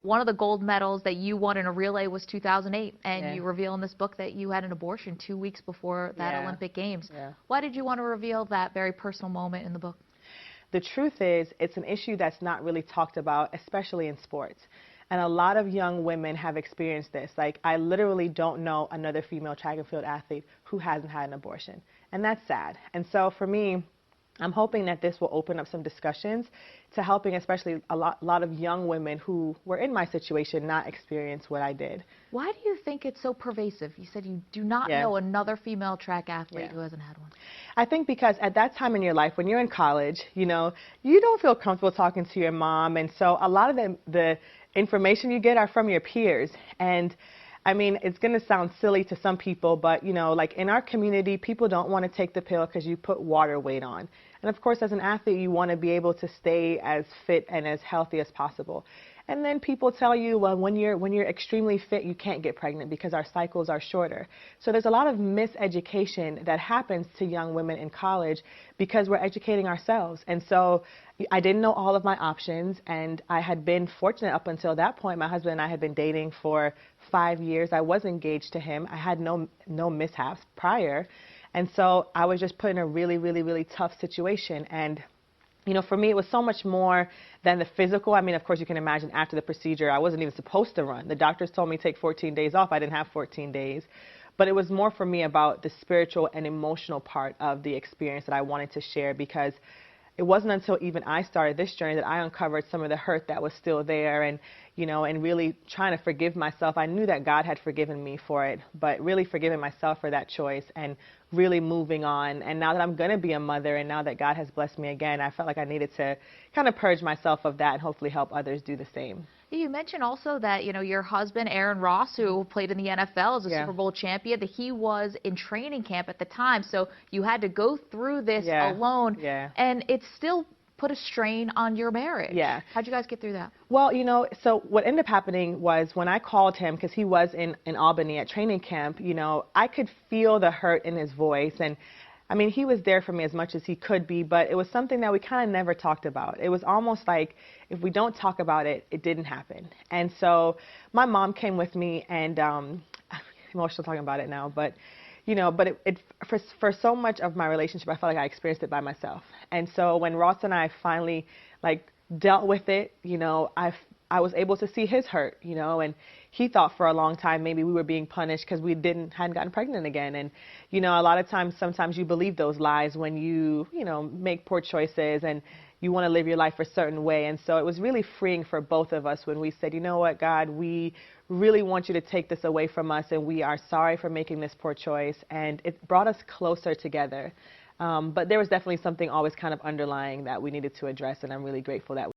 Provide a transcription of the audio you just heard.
One of the gold medals that you won in a relay was 2008, and Yeah. you reveal in this book that you had an abortion 2 weeks before that Olympic Games. Yeah. Why did you want to reveal that very personal moment in the book? The truth is, it's an issue that's not really talked about, especially in sports. And a lot of young women have experienced this. Like, I literally don't know another female track and field athlete who hasn't had an abortion. And that's sad. And so for me, I'm hoping that this will open up some discussions to helping especially a lot of young women who were in my situation not experience what I did. Why do you think it's so pervasive? You said you do not know another female track athlete who hasn't had one. I think because at that time in your life, when you're in college, you know, you don't feel comfortable talking to your mom. And so a lot of the information you get are from your peers. And I mean, it's going to sound silly to some people, but, you know, like in our community, people don't want to take the pill because you put water weight on. And of course, as an athlete, you want to be able to stay as fit and as healthy as possible. And then people tell you, well, when you're extremely fit, you can't get pregnant because our cycles are shorter. So there's a lot of miseducation that happens to young women in college because we're educating ourselves. And so I didn't know all of my options, and I had been fortunate up until that point. My husband and I had been dating for 5 years. I was engaged to him. I had no mishaps prior. And so I was just put in a really, really, really tough situation. And you know, for me, it was so much more than the physical. I mean, of course, you can imagine after the procedure, I wasn't even supposed to run. The doctors told me to take 14 days off. I didn't have 14 days. But it was more for me about the spiritual and emotional part of the experience that I wanted to share, because it wasn't until even I started this journey that I uncovered some of the hurt that was still there, and, you know, and really trying to forgive myself. I knew that God had forgiven me for it, but really forgiving myself for that choice and really moving on. And now that I'm going to be a mother, and now that God has blessed me again, I felt like I needed to kind of purge myself of that and hopefully help others do the same. You mentioned also that, you know, your husband, Aaron Ross, who played in the NFL as a Super Bowl champion, that he was in training camp at the time. So you had to go through this alone. And it still put a strain on your marriage. How'd you guys get through that? Well, you know, so what ended up happening was when I called him, because he was in Albany at training camp, you know, I could feel the hurt in his voice. And I mean, he was there for me as much as he could be, but it was something that we kind of never talked about. It was almost like if we don't talk about it, it didn't happen. And so my mom came with me, and I'm emotional talking about it now, but you know, but for so much of my relationship, I felt like I experienced it by myself. And so when Ross and I finally like dealt with it, you know, I was able to see his hurt, you know, and he thought for a long time maybe we were being punished because we hadn't gotten pregnant again. And, you know, a lot of times, sometimes you believe those lies when you know, make poor choices and you want to live your life a certain way. And so it was really freeing for both of us when we said, you know what, God, we really want you to take this away from us, and we are sorry for making this poor choice. And it brought us closer together. But there was definitely something always kind of underlying that we needed to address, and I'm really grateful that